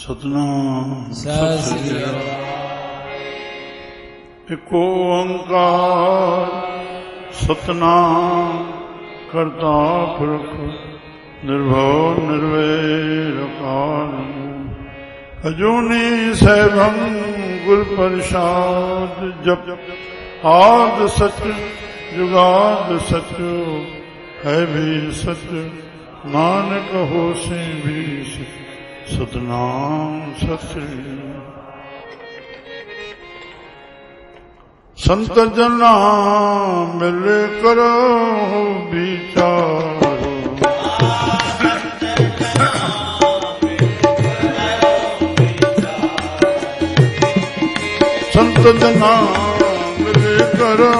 सतनाम सत श्री एक ओंकार सतनाम करता पुरख निर्भव निर्वैर अकाल अजूनी सैभं गुर प्रसाद जप आद सच जुगाद सच है भी सच नानक होसे भी सच सतनाम सत श्री संत जना मिल करो विचारो संत जना मिल करो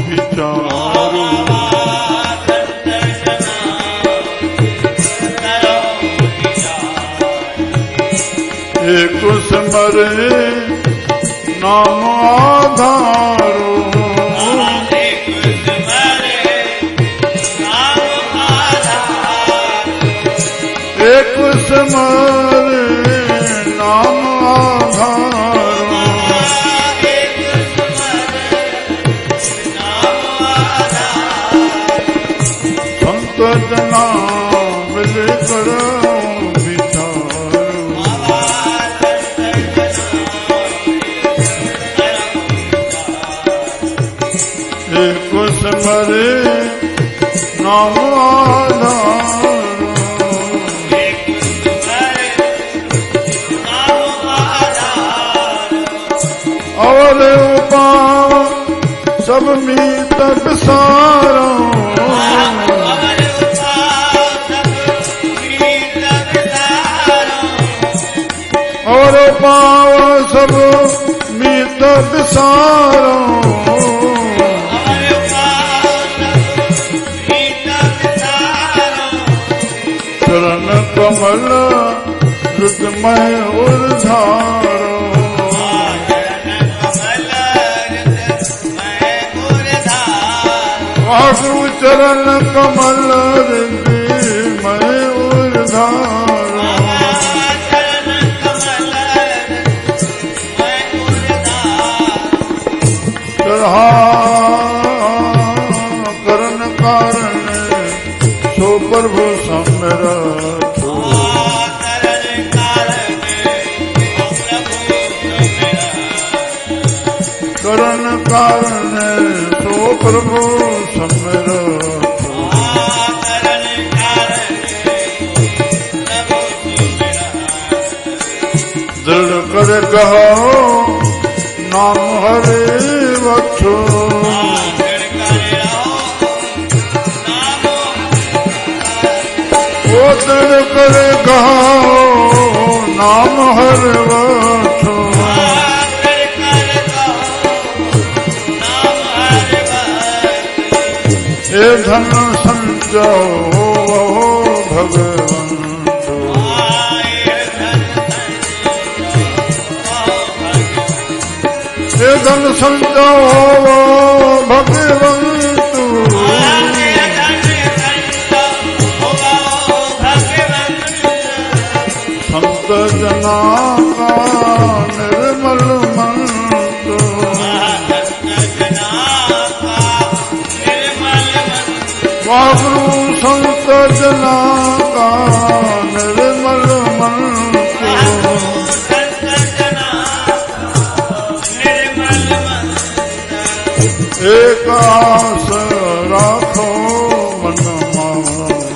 विचारो एक स्मरे नाम आधारो एक स्मरे नाम आधारो संत जना मिल करो स्मरे नाम आधारो और उपाव सब मीत विसारो और उपाव सब मीत विसारो चरण कमल हृदमय उर्धारो वासु चरण कमल हृदमय उर्धारो चढ़ा करण कारण सो प्रभु समरथ करण कारण सो प्रभु समरथ दृढ़ कर कहो नाम हरे बख्शो दृढ़ कर कहो नाम हर बख्शो ए धन संजो भगवंतो ए धन संजो भगवंतो संत जना का निर्मल मंत्र वागुरु संत जना का निर्मल मंत्र एक आस राखो मन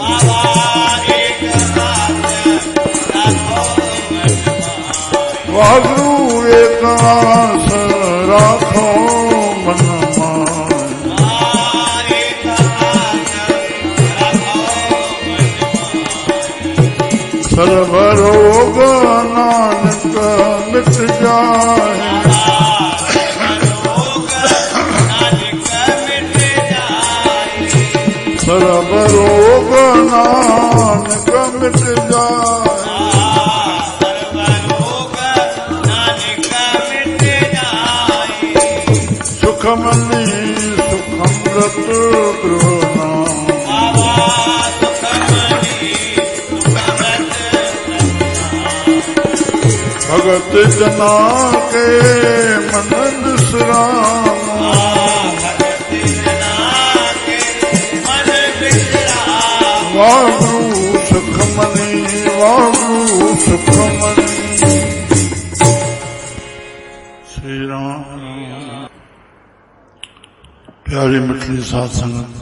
वागुरु एक आस राखो मन सर्व रोग नानक मिट जाए सर्व रोग नानक मिट जाए सुखमनी सुखमृत गृहना भगत जना के मन विश्राम वागुरु सुखमणि वागुरु सुखमणि श्री राम। प्यारी मिठली साध संगत,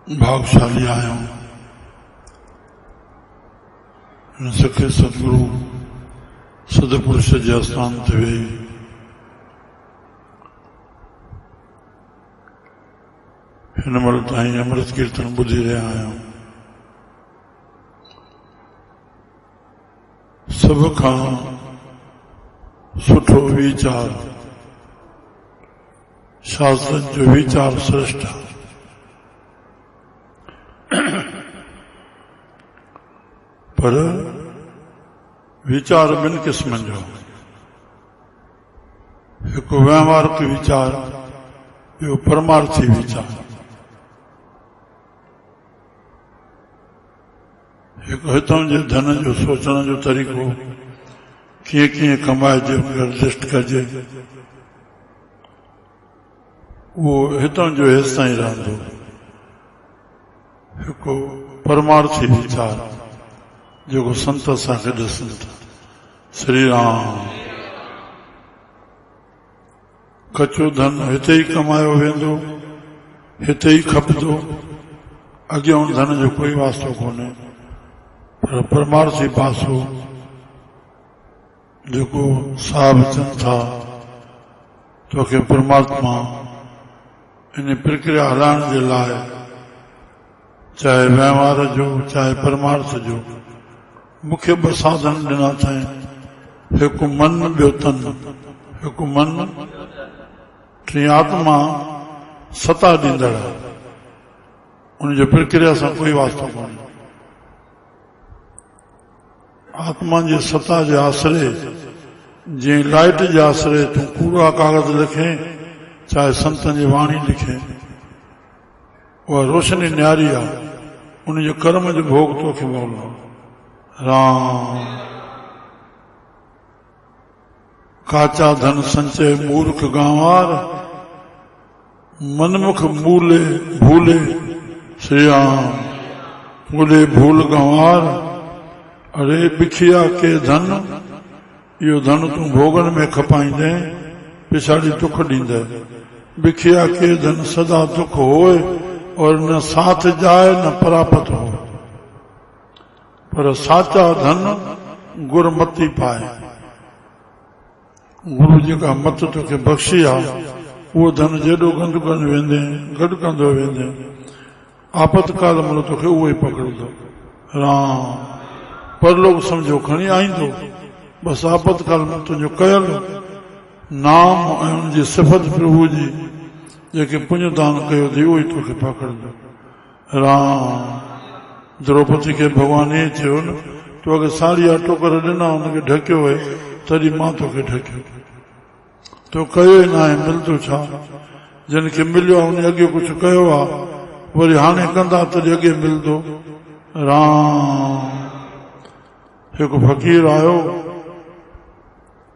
भागशाली आयो सखे सदगुरु सदपुरुष जे आस्थान ते वेही हिन महिल ताईं अमृत कीर्तन ॿुधी रहिया आहियूं। सभ खां सुठो वीचार शास्त्रनि जो वीचार श्रेष्ठ आहे। पर वीचार ॿिनि क़िस्मनि जो, हिकु व्यवहारिक वीचार, ॿियो परमार्थी वीचार। हिकु हितां जे धन जो सोचण जो तरीक़ो, कीअं कीअं कमाइजे, निर्दिष्ट कजे, उहो हितां जो हेसि ताईं रहंदो। हिकु परमार्थी वीचार जेको संत असांखे ॾिसनि था। श्री राम। कचो धन हिते ई कमायो वेंदो, हिते ई खपंदो, अॻियां धन जो कोई वास्तो कोन्हे। पर परमार्थी पासो जेको साहब चवनि था तोखे परमात्मा इन प्रक्रिया हलाइण जे लाइ, चाहे व्यवहार जो चाहे परमार्थ जो, मूंखे ॿ साधन ॾिना अथई, हिकु मन ॿियो तन। हिकु मन, टी आत्मा सता ॾींदड़, उनजी प्रक्रिया सां कोई वास्तो कोन्हे। आत्मा जे सता जे आसरे, जीअं लाइट जे आसरे तूं कूड़ा कागज़ लिखे, चाहे संतनि जी वाणी लिखे, उहा रोशनी न्यारी आहे, उनजे कर्म जो भोग तोखे मिलंदो। राम। काचा धन संचय मूर्ख गांवार, मनमुख मूले भूले। श्री राम। मूले भूल गंवार, अरे बिखिया के धन, इहो धन तूं भोगन में खपाईंदे, पिछाड़ी दुख ॾींदे। बिखिया के धन सदा दुख होए, और न साथ जाए न परापत हो। पर साचा धन गुरमती पाए। गुरु जेका मत तोखे बख़्शी आहे, उहो धन जेॾो गंद कंदो वेंदे, गॾु कंदो वेंदे, आपतकाल महिल तोखे उहो ई पकड़ंदो। राम। परलोक सम्झो खणी आईंदो, बसि आपतकाल में तुंहिंजो कयल नाम ऐं उनजी सिफ़त प्रभु जी जेके पुण्य दान कयो अथई, उहो ई तोखे पकड़ंदो। राम। द्रौपदी खे भॻवान ईअं चयो न, तो अगरि साड़ी जा टोकर ॾिना हुनखे ढकियो हुए, तॾहिं मां तोखे ढकियो। तो कयो ई न आहे, मिलंदो छा? जिन खे मिलियो आहे उन अॻे कुझु कयो आहे, वरी हाणे कंदा तॾहिं अॻे मिलंदो। राम। हिकु फ़क़ीर आयो,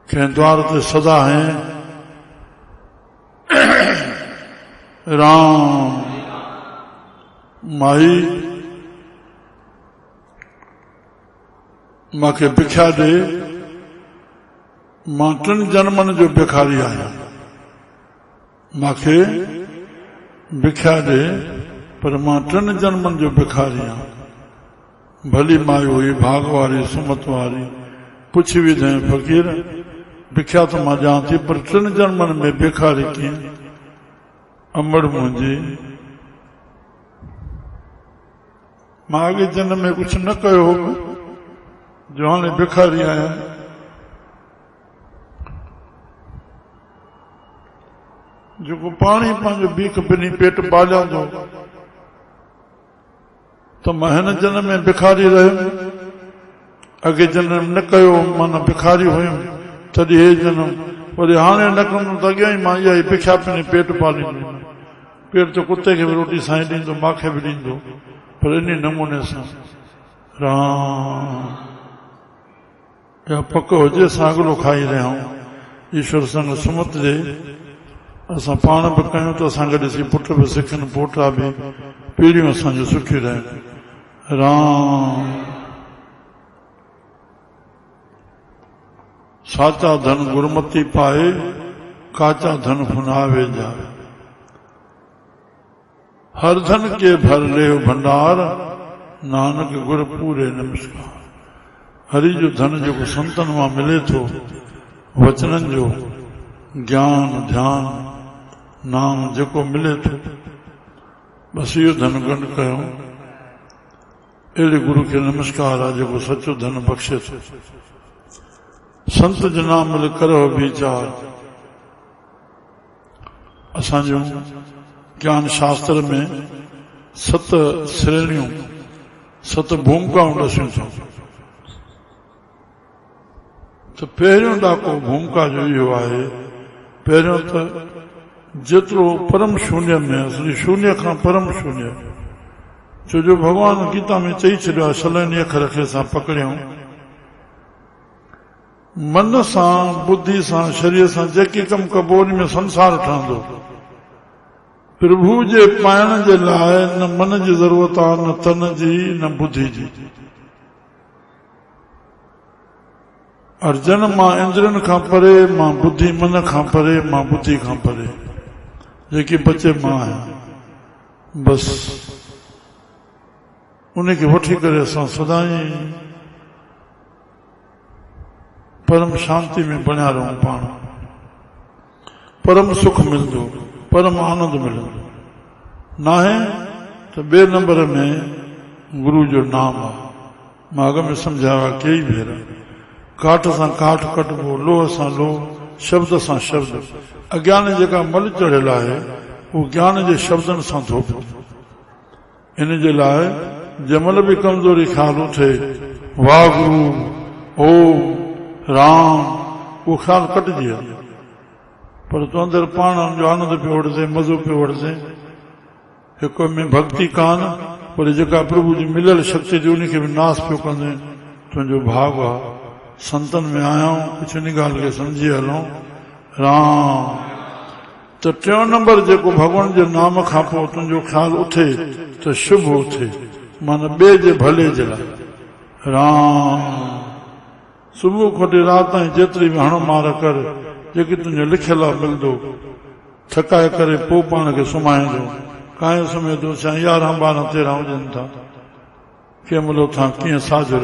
कंहिं द्वार ते सदा हैं। राम। माई मूंखे भिख्या ॾे, मां 3 जन्मनि जो भिखारी आहियां। मूंखे भिख्या ॾे, पर मां 3 जन्मनि जो भिखारी आहियां। भली माई हुई, भाग वारी, सुमत वारी। पुछी विधई, फ़क़ीर भिख्या तो मां ॾियां थी, पर 3 जन्मनि में भिखारी कीअं? अमड़ मुंहिंजी, मां अॻे जन्म में कुझु न कयो हो, जो हाणे भिखारी आहियां। जेको पाणी पंहिंजो बीख बिनी पेट पालियांदो, त मां हिन जन्म में भिखारी रहियुमि, अॻे जन्म न कयो, माना भिखारी हुयुमि, तॾहिं हे जन्म, वरी हाणे न कंदुमि त अॻियां ई मां इहा ई भिख्या पिनी पेट पालींदुमि। पेट तो कुत्ते खे भी रोटी साईं ॾींदो, मूंखे बि ॾींदो, पर इन नमूने सां राम या पक हुजे असां अॻिलो खाई रहिया आहियूं। ईश्वर संग सुमत जे असां पाण बि कयूं त असांखे ॾिसी पुट बि सिखनि, पोटा बि, पीढ़ियूं असांजूं सुखियूं रहनि। राम साचा धन गुरमती पाए, काचा धन फुनावे जाए। हर धन के भर ले भंडार, नानक गुर पूरे नमस्कार। हरि जो धन जेको संतन मां मिले थो, वचननि जो ज्ञान ध्यान नाम जेको मिले थो, बसि इहो धन गंढ कयूं। अहिड़े गुरु खे नमस्कार आहे जेको सचो धन बख़्शे थो। संत जो नाम मिल करो विचार। असांजो ज्ञान शास्त्र में 7 श्रेणियूं 7 भूमिकाऊं ॾसियूं अथऊं। त पहिरियों ॾाको भूमिका जो इहो आहे, पहिरियों त जेतिरो परम शून्य में, असली शून्य खां परम शून्य, छो जो भॻवान गीता में चई छॾियो आहे, सलैनी अखर खे असां पकड़ियूं, मन सां बुद्धि सां शरीर सां जेके कम कबो उन में संसार ठहंदो। प्रभु जे पाइण जे लाइ न मन जी ज़रूरत आहे, न तन जी, न बुद्धि जी। अर्जन मां इंद्रियनि खां परे, मां बुद्धि मन खां परे, मां बुद्धि खां परे, जेकी बचे मां आहियां। बस उनखे वठी करे असां सदाईं परम शांति में बणिया रहूं। पाण परम सुख मिलंदो, परम आनंद मिलंदो। नाहे त ॿिए नंबर में गुरु जो नाम आहे। मां अॻ में सम्झायो कई भेर, काठ सां काठ कटबो, लोह सां लोह, शब्द सां शब्द। अज्ञान जेका मल चढ़ियल आहे उहो ज्ञान जे शब्दनि सां धोपियो। इन जे लाइ जंहिंमहिल बि कमज़ोरी ख़्याल उथे, वाह गुरु ओम राम, उहो ख़्याल कटिजी वियो। पर तूं अंदरि पाण जो आनंद पियो वठिजे, मज़ो पियो वठिजे। हिक में भक्ति कान, पर जेका प्रभु जी मिलियल शक्ति जी उनखे बि नास पियो कंदे। तुंहिंजो भाव आहे, संतन में आहियूं, कुझु इन ॻाल्हि खे सम्झी हलूं। राम त टियों नंबर जेको भॻवान जे नाम खां पोइ तुंहिंजो ख़्यालु उथे त शुभ उथे, माना ॿिए जे भले जे लाइ। राम सुबुह खां वठी राति ताईं जेतिरी बि हण मार कर, जेकी तुंहिंजो लिखियल आहे मिलंदो, थकाए करे पोइ पाण खे सुम्हाईंदो। कांहिं समय तूं 11, 12, 13 हुजनि था, कंहिं महिल उथां कीअं साजुर,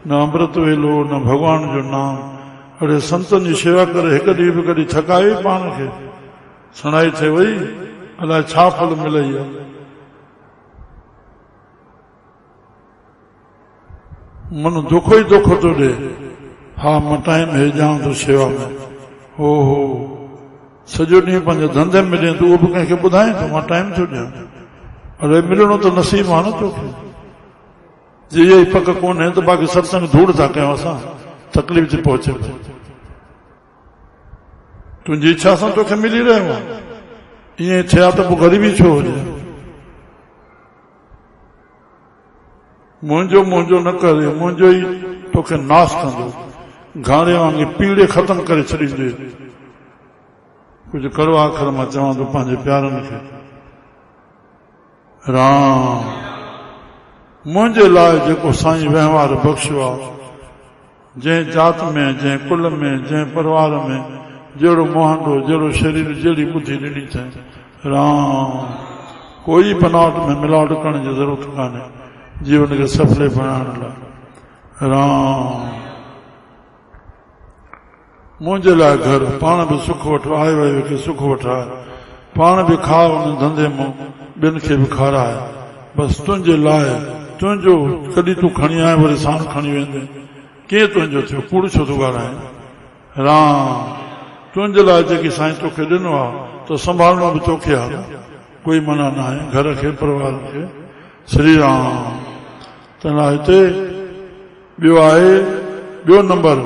न अमृत वेलो, न भॻवान जो नाम। अड़े संतनि जी शेवा करे हिकु ॾींहुं बि कॾहिं थकाए पाण खे, सणाई थिए वई, अलाए छा फल मिलई आहे। मन दुख ई दुख थो ॾे। हा मां टाइम हेजां थो शेवा में, हो सॼो ॾींहुं पंहिंजे धंधे में ॾिए तूं, उहो बि कंहिंखे ॿुधाए थो मां टाइम थो ॾियां। अरे मिलणो त नसीब आहे न तोखे। जे इहा ई पक कोन्हे त बाक़ी सत्संग धूड़ था कयूं असां, तकलीफ़ थी पहुचे। तुंहिंजी इच्छा सां तोखे मिली रहियो आहे, ईअं थिया त पोइ ग़रीबी छो हुजे। मुंहिंजो न करे, मुंहिंजो ई तोखे नास कंदो, घाणे वांगुरु पीड़े ख़तम करे छॾींदे। कुझु करो आख़िर मां चवां थो पंहिंजे प्यारनि खे। राम मुंहिंजे लाइ जेको साईं वहिंवार बख़्शियो आहे, जंहिं जात में, जंहिं कुल में, जंहिं परिवार में जहिड़ो मोहंडो, जहिड़ो शरीर, जहिड़ी बुद्धि ॾिनी अथई। राम कोई बनावट में मिलावट करण जी ज़रूरत कान्हे जीवन खे सफले बणाइण लाइ। राम मुंहिंजे लाइ घर, पाण बि सुख वठो, आए वाए खे सुख वठाए, पाण बि खा उन धंधे मां, ॿियनि खे बि खाराए। बसि तुंहिंजे लाइ, तुंहिंजो कॾहिं तूं खणी आए वरी साण खणी वेंदे, कीअं तुंहिंजो थियो, कूड़ छो थो ॻाल्हाए। राम तुंहिंजे लाइ जेकी साईं तोखे ॾिनो आहे त संभालणो बि तोखे आहे, कोई मना न आहे, घर खे, परिवार खे। श्री राम तंहिं हिते ॿियो आहे, ॿियो नंबर,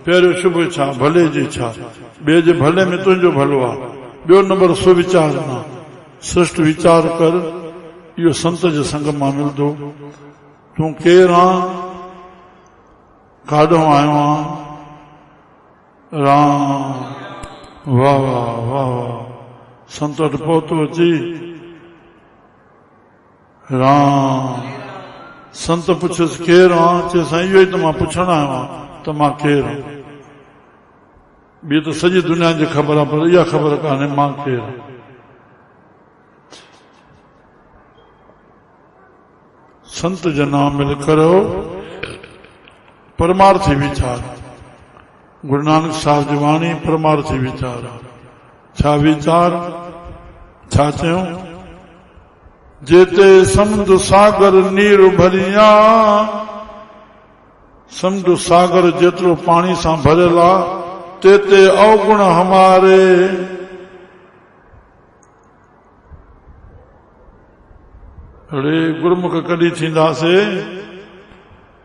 पहिरियों शुभ इच्छा, भले जी इच्छा, ॿिए जे भले में तुंहिंजो भलो आहे। ॿियो नंबर सुविचार न, सृष्ट विचार कर, यो संत जे संग मां मिलदो। तू केर आ, काॾों आयो आ? राम, वाह वाह वाह वाह, संत वटि पहुतो अची। राम, संत पुछियुसि केर आ? चए साईं इहो ई त मां पुछण आयो आहियां त मां केर आहियां। ॿी त सॼी दुनिया जी ख़बर आहे, पर इहा ख़बर कान्हे मां केर आहियां। संत जो नाम मिल करो, परमार्थी विचार। गुरु नानक साहिब जी वाणी परमार्थी विचार। छा विचार? छा चयूं? जेते समुंड सागर नीर भरिया, समुंड सागर जेतिरो पाणी सां भरियल आहे, तेते अवगुण हमारे। अड़े गुरमुख कॾहिं थींदासीं?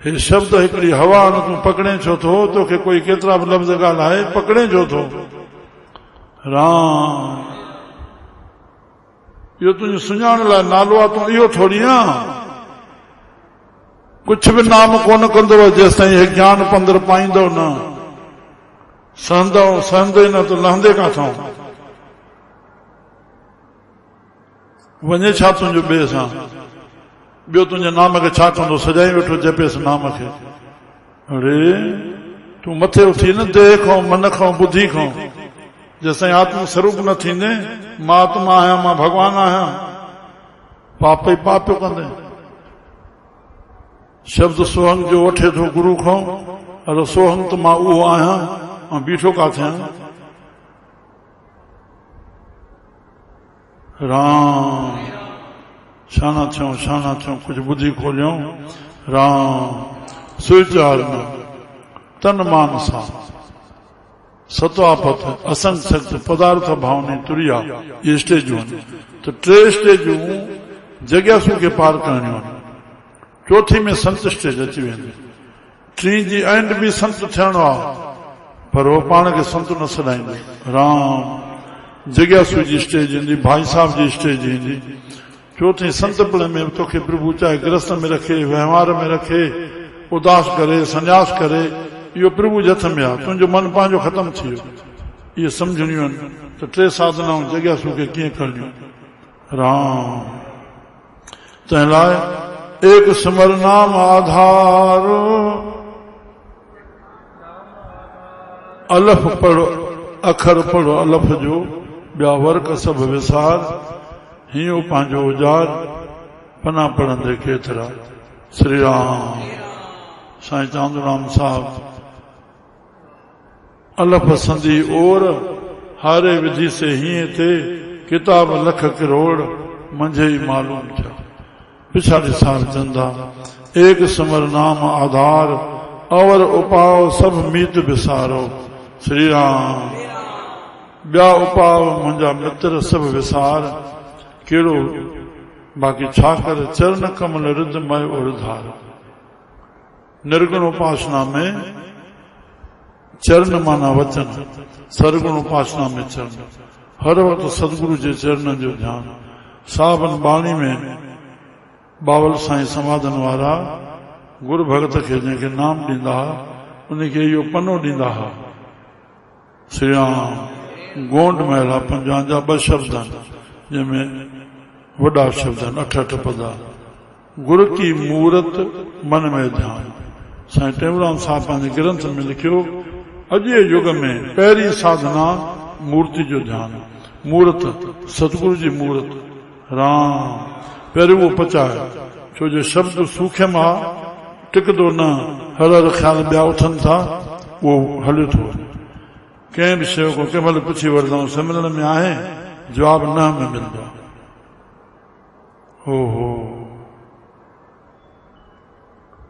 हे शब्द हिकिड़ी हवा न तूं पकड़े छो थो? तोखे कोई केतिरा बि लफ़्ज़ ॻाल्हाए, पकड़े छो थो? राम, इहो तुंहिंजो सुञाण लाइ नालो आहे, तूं इहो थोरी आ। कुझु बि नाम कोन कंदो जेसिताईं हे ज्ञान पंदर पाईंदो न। सहंदे न त लहंदे काथां? वञे छा तुंहिंजो ॿिए सां? ॿियो तुंहिंजे नाम खे छा कंदो? सजाई वेठो जपेसि नाम खे। अरे तूं मथे उथी न देह खां, मन खां, बुद्धि खां। जेसिताईं आत्म स्वरूप न थींदे, मां आत्मा आहियां, मां भगवान आहियां, पाप ई पाप पियो कंदे। शब्द सोहंग जो वठे थो गुरु खां, अरे सोहंग त मां उहो आहियां, मां बीठो काथे आहियां? राम, शाना थियूं, शाना थियूं, कुझु ॿुधी खोलियूं। राम, सुविचार न तन मान सां सत्वापत असंग शक्त पदार्थ भावने तुरिया, ये स्टेजूं आहिनि। त टे स्टेजूं जॻियासू खे पार करणियूं आहिनि। चौथी में संत स्टेज अची वेंदी। टी जी एंड बि संत थियणो आहे, पर उहो पाण खे संत न सॾाईंदो। राम, जॻियासू जी स्टेज ईंदी, भाई साहब जी स्टेज ईंदी। चौथी संतपण में तोखे प्रभु चाहे गृहस्थ में रखे, व्यवहार में रखे, उदास करे, संन्यास करे, इहो प्रभु जे हथ में आहे। तुंहिंजो मन पंहिंजो ख़तम थी वियो। इहे सम्झणियूं आहिनि त टे साधनाऊं जॻियासू खे कीअं करणियूं। राम, तंहिं लाइ एक सिमर नाम आधार, अलफ पढ़ो, अखर पढ़ो अलफ जो, ॿिया वर्क सभु विसार, हीअं पंहिंजो उजार, पना पढ़ंदे केतिरा। श्री राम। साईं चांदूराम साहब अलफ संधी ओर, हारे विधि से हीअं थे, किताब लख करोड़, मंझे ई मालूम छा। पिछाड़ी साल चंदा, एक सिमर नाम आधार, अवर उपाव सब मीत विसारो। श्री राम। ॿिया उपाव मुंहिंजा मित्र सभु विसार, कहिड़ो? बाक़ी छा करे? चरण कमल रिद्धमय उर्धार। निर्गुण उपासना में चरण माना वचन, सरगुण उपासना में चरण। हर वक्त सदगुरु जे चरणन जो ध्यान। सावन बाणी में बावल साईं समाधन वारा गुरु भगत खे जंहिंखे नाम ॾींदा हुआ, उनखे इहो पनो ॾींदा हुआ। श्री राम। गोंड महिला 55 ॿ शब्द आहिनि, जंहिंमें वॾा शब्द आहिनि, 8 पदा। गुरु की मूरत मन में ध्यान। साईं टेऊंराम साहब पंहिंजे ग्रंथ में लिखियो, अॼु जे युग में पहिरीं साधना मूर्ति जो ध्यान। मूर्त सतगुरु जी मूर्त। राम, पहिरियों उहो पचाए, छो जो शब्द सूख्यम आहे, टिकंदो न। हर हर ख़्याल ॿिया उथनि था, उहो हले थो। कंहिं बि शइ को कंहिं महिल पुछी वठंदा आहियूं, सिमरन में आहे? जवाब न में मिलंदो आहे। ओहो,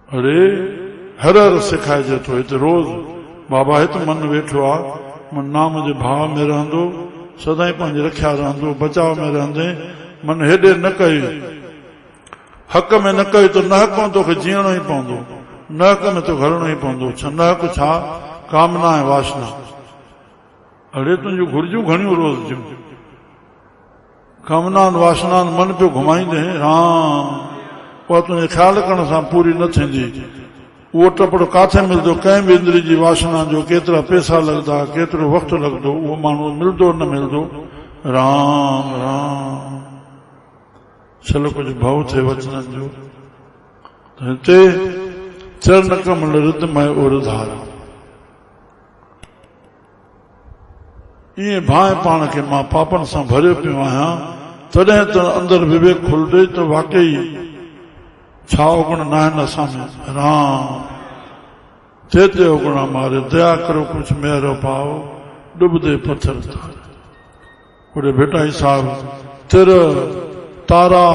अरे हर हर सिखाइजे थो। हिते रोज़ बाबा हिते मन वेठो आहे, मन नाम जे भाव में रहंदो, सदाईं पंहिंजी रखिया रहंदो, बचाव में रहंदे। मन हेॾे न कई, हक़ में न कई, तो न हक़ में तोखे जीअणो ई पवंदो, न हक़ में तो हलणो ई पवंदो। न हक़ छा? कामना ऐं वासना। अड़े तुंहिंजूं घुर्जूं घणियूं रोज़ जूं, कामनान वासनान मन पियो घुमाईंदे राम उहा तुंहिंजे ख़्याल करण सां पूरी न थींदी। उहो टपड़ो काथे मिलंदो, कंहिं बि इंद्र जी वासना जो केतिरा पैसा लॻंदा, केतिरो वक़्तु लॻंदो, उहो माण्हू मिलंदो न मिलंदो। राम राम चलो कुझु भव थिए वचननि जो। हिते चरण कमल हृदमय उरधार ईअं भाए पाण खे मां पापनि सां भरियो पियो आहियां, तॾहिं त अंदरि विवेक खुलंदे त वाकई छा उगण न आहिनि असां में। राम ते ते उगणा मारे दया करो कुझु मेहरो पाओ डुबदे पत्थर तार। ओॾे भेटाई साहिब तिर तारा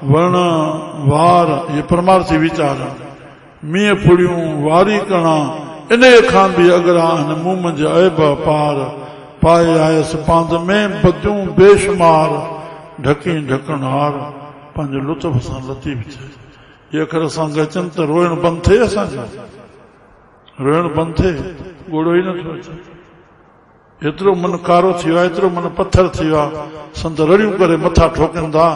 वण वार ये परमार्थी वीचार मींहं फुड़ियूं वारी कणा इन खां बि अगरा आहिनि मूं मंझि ऐब पार पाए आयसि पांद में बदियूं बेशुमार ढकी ढकण हार पंहिंजे लुत्फ़ सां लतीफ़ थिए। ये अखर असांखे अचनि त रोइण बंदि थिए, असांजो रोइण बंदि थिए, ॻोड़ो ई नथो अचे। एतिरो मन कारो थी वियो आहे, एतिरो मन पत्थर थी वियो आहे, संत रड़ियूं करे मथा ठोकनि था,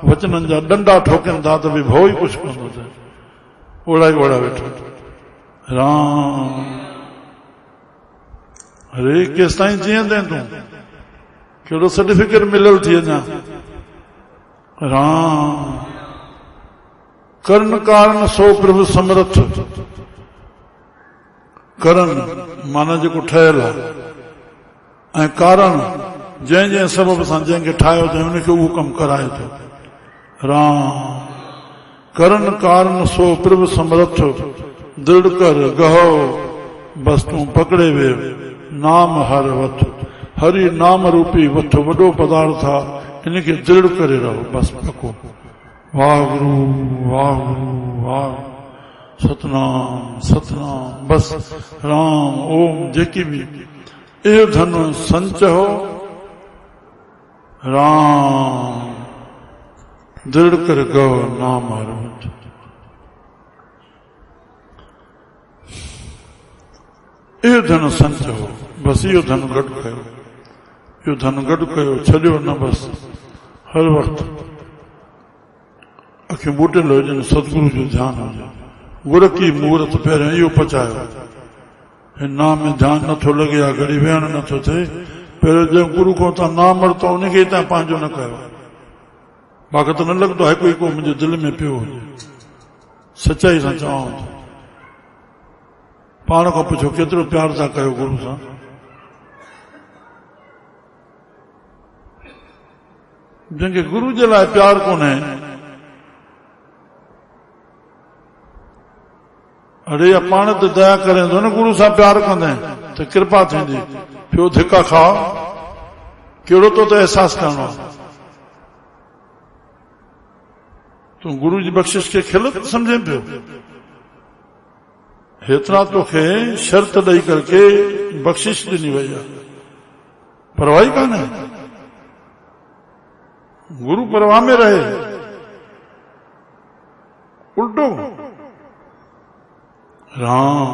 वचननि जा डंडा ठोकनि था त बि भउ ई कुझु कोन थो थिए। ओड़ा ई ओड़ा वेठो राम अरे केसि ताईं जीअंदे तूं, कहिड़ो सर्टिफिकेट मिलियल थी अञा। राम करण कारण सो प्रभु समर्थ, करण माना जेको ठहियल आहे ऐं कारण जंहिं जंहिं सबब सां जंहिंखे ठाहियो अथई हुनखे उहो कमु कराए थो। राम करण कारण सो प्रभु समर्थ दृढ़ कर गहो बस तूं पकड़े वे नाम हर वथ। हरि नाम रूपी वठ वॾो पदार्थ आहे, इनखे दृढ़ करे रहो, बस पको। वाहगुरु वाहगुरु वाह सतनाम सतनाम बस राम ओम जेकी भी ए धन संच हो राम दृढ़ कर गो नाम हर वठ। इहो धन संच हो, बसि इहो धन गॾु कयो, इहो धन गॾु कयो, छॾियो न बसि। हर वक़्तु अखियूं ॿूटियल हुजनि, सतगुरु जो ध्यानु हुजे। गुर की मुहूर्त पहिरियों इहो पचायो, हिन नाम में ध्यानु नथो लॻे या घड़ी वेहण नथो थिए, पहिरियों जंहिं गुरू खां तव्हां नाम वरितो उनखे ई तव्हां पंहिंजो न कयो। बाक़ी त न लॻंदो हिकु ई को मुंहिंजे दिलि में पियो हुजे। सचाई सां चवां थो, पाण खां पुछो केतिरो प्यार था कयो गुरू सां। जंहिंखे गुरू जे लाइ प्यार कोन्हे, अरे या पाण ते दया करे थो न, गुरू सां प्यार कंदे त कृपा थींदी। पियो धिका खाओ, कहिड़ो तो त अहसास करणो, तूं गुरू जी बख़्शिश खे खिलत सम्झे पियो। हेतिरा तोखे शर्त ॾेई करके बख़्शिश ॾिनी वई आहे, परवाही कान्हे। गुरू परवाह में रहे, उल्टो राम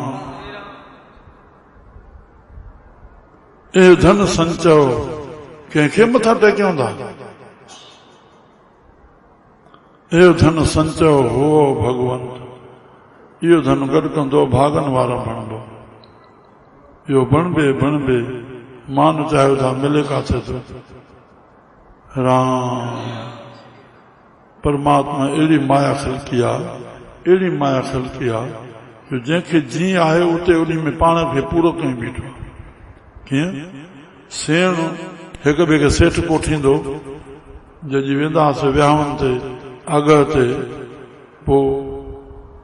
ए धन संचो कंहिंखे मथा टेकियूं था। ए धन संचो हो भगवंत, इहो धन गॾु कंदो भागन वारा बणबो। इहो बणबे बणबे मान चाहियो था मिले काथे थो। राम परमात्मा अहिड़ी माया ख़लकी आहे, अहिड़ी माया ख़लकी आहे जो जंहिंखे जीअं आहे उते उन में पाण खे पूरो कई बीठो। कीअं सेण हिक ॿिए खे सेठ कोठींदो, जंहिंजी वेंदा हुआसीं विहांवनि ते अॻ ते, पोइ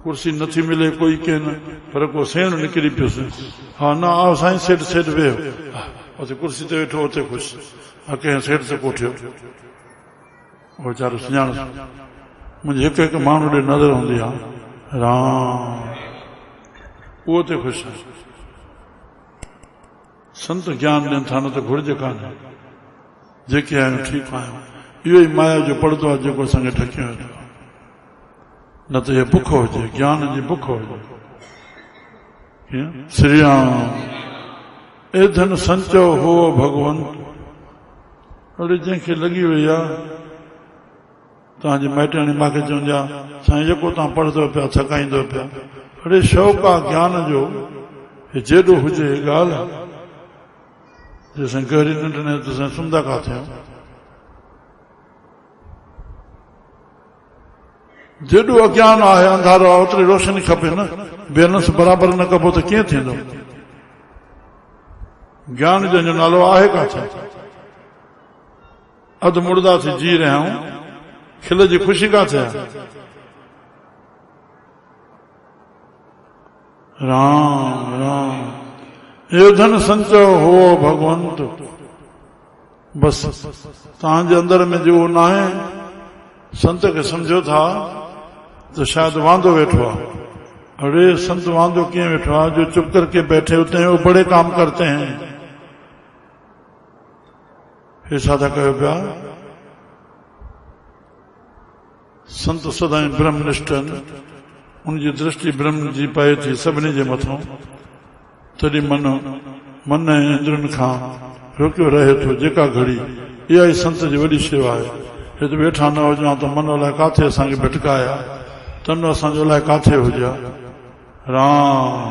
कुर्सी नथी मिले कोई के न, पर को सेण निकिरी पियोसि, हा न आओ साईं सेठ सेठ वेहो, उते कुर्सी ते वेठो, उते ख़ुशि, कंहिं सेठ ते कोठियो, उहो वीचारो सुञाण। मुंहिंजी हिकु हिकु माण्हू ॾे नज़र हूंदी आहे, राम उहो ते ख़ुशि आहे। संत ज्ञान ॾियनि था, न त घुरिज कान्हे, जेके आहियूं ठीकु आहियूं। इहो ई माया जो पर्दो आहे जेको असांखे ढकियो वेठो आहे, न त इहा बुख हुजे, ज्ञान जी बुख हुजे। श्री राम ए धन संचो हो भगवंत, अड़े जंहिंखे लॻी वई आहे तव्हांजी माइटाणी मूंखे चवंदी आहे साईं जेको तव्हां पढ़ंदो पिया थकाईंदो पिया। अड़े शौक़ु आहे ज्ञान जो, हे जेॾो हुजे ॻाल्हि आहे। जेसां गहरी निंड न तेसां सुम्हंदा किथे आहियो? जेॾो अज्ञान आहे अंधारो आहे ओतिरी रोशनी खपे न। बैलेंस बराबरि न कबो त कीअं थींदो? ज्ञान जंहिंजो नालो आहे किथे? अधु मुर्दा थी जी रहिया आहियूं, खिल जी ख़ुशी किथे आहे? राम राम हे धन संचो हो भगवंत। बस तव्हांजे अंदर में जो न आहे, संत खे सम्झो था तो शायद वांदो वेठो आहे। अरे संत वांदो कीअं वेठो आहे? जो चुप करके बैठे होते हैं वो बड़े काम करते हैं। हे साधा कयो पिया, संत सदाई ब्रह्मनिष्ठ आहिनि, उनजी दृष्टि ब्रह्म जी पए थी सभिनी जे मथां। तॾहिं मन ऐं इंद्रियुनि खां रोकियो रहे थो जेका घड़ी। इहा ई संत जी वॾी शेवा आहे। हिते वेठा न हुजां त मन अलाए काथे असांखे भिटकाया, तन असांजो अलाए काथे हुजा। राम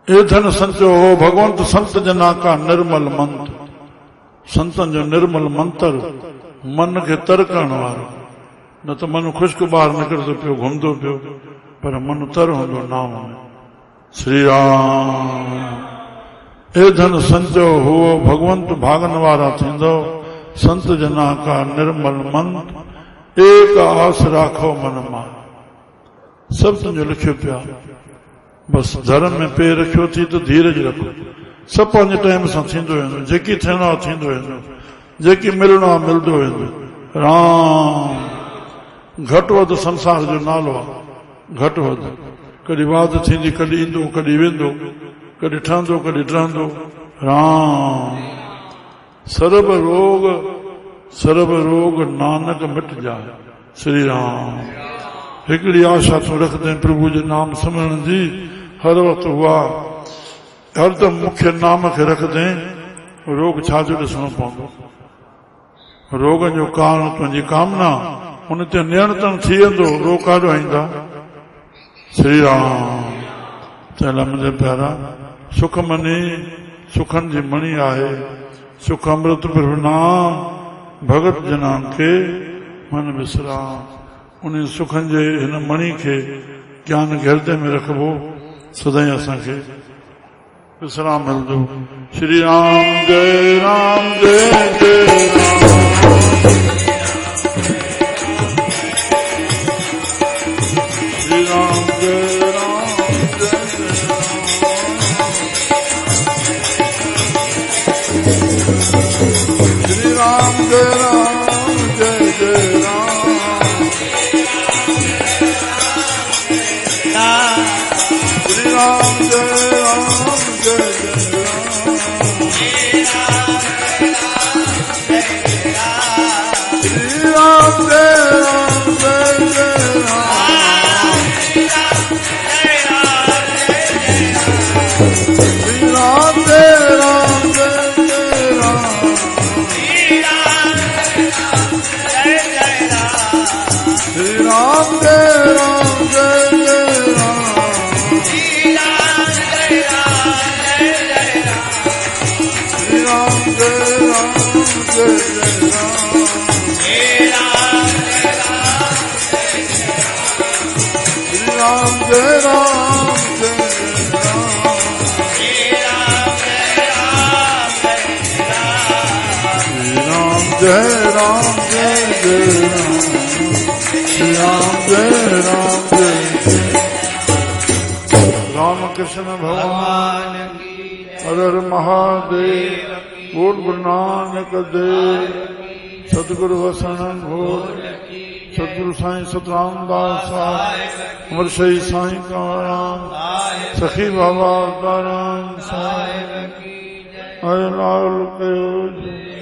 ए धन संचो हो भगवंत संत जना का निर्मल मंत्र। संतन जो निर्मल मंत्र मन खे तर करण वारो। न त मन खुश्क ॿाहिरि निकिरंदो पियो, घुमंदो पियो, पर मन तर हूंदो नाम में। श्री राम हे धन संचो हो भगवंत भागन वारा थींदो। संत जना का निर्मल मंत्र एक आस राखो मन मां। सब तुंहिंजो लिखियो पिया। बस धर्म में पेर रखियो थी तो धीरज रखो। सब पंहिंजे टाइम सां थींदो वेंदो। जेकी थियणो आहे थींदो वेंदो, जेकी मिलणो आहे मिलंदो वेंदो। राम घटि वधि संसार जो नालो आहे। घटि वधि कॾहिं वाद थींदी, कॾहिं ईंदो, कॾहिं वेंदो, कॾहिं ठहंदो, कॾहिं डहंदो। राम सर्व रोग नानक मिट जाए। श्री राम हिकिड़ी आशा तूं रखंदे प्रभु जे नाम सिमरण जी। हर वक़्तु हुआ हरदम मुख्य नाम खे रखंदे रोग छाजो ॾिसणो पवंदो? रोगनि जो कारण तुंहिंजी कामना, उन ते नियंत्रण थी वेंदो, रोग काॾो ईंदा? श्री राम चला मुंहिंजे प्यारा, सुख मनी सुखनि जी मणी आहे। सुख अमृत प्रभुना भगत जनान खे मन विसराम। उन सुखनि जे हिन मणी खे ज्ञान खे हृदय में रखबो, सदाई असांखे विसराम मिलंदो। श्री राम जय राम जय जय राम। श्री राम जय राम जय जय राम। श्री राम जय राम जय जय राम। श्री राम जय राम जय जय राम। श्री राम जय राम जय जय राम। श्री राम जय राम जय जय राम। श्री राम जय राम जय जय राम। श्री राम जय राम जय जय राम। श्री राम जय राम जय जय राम। श्री राम जय राम जय जय राम। श्री राम जय राम जय जय। राम कृष्ण भगवान हर हर महादेव। बोल गुरु नानक देव। सतगुरु वसण बोल। सतगुरु साईं सतराम दास साहिब, अमर शही साईं काराम, सखी बाबा दाराम साहिब, अय लाल कयो।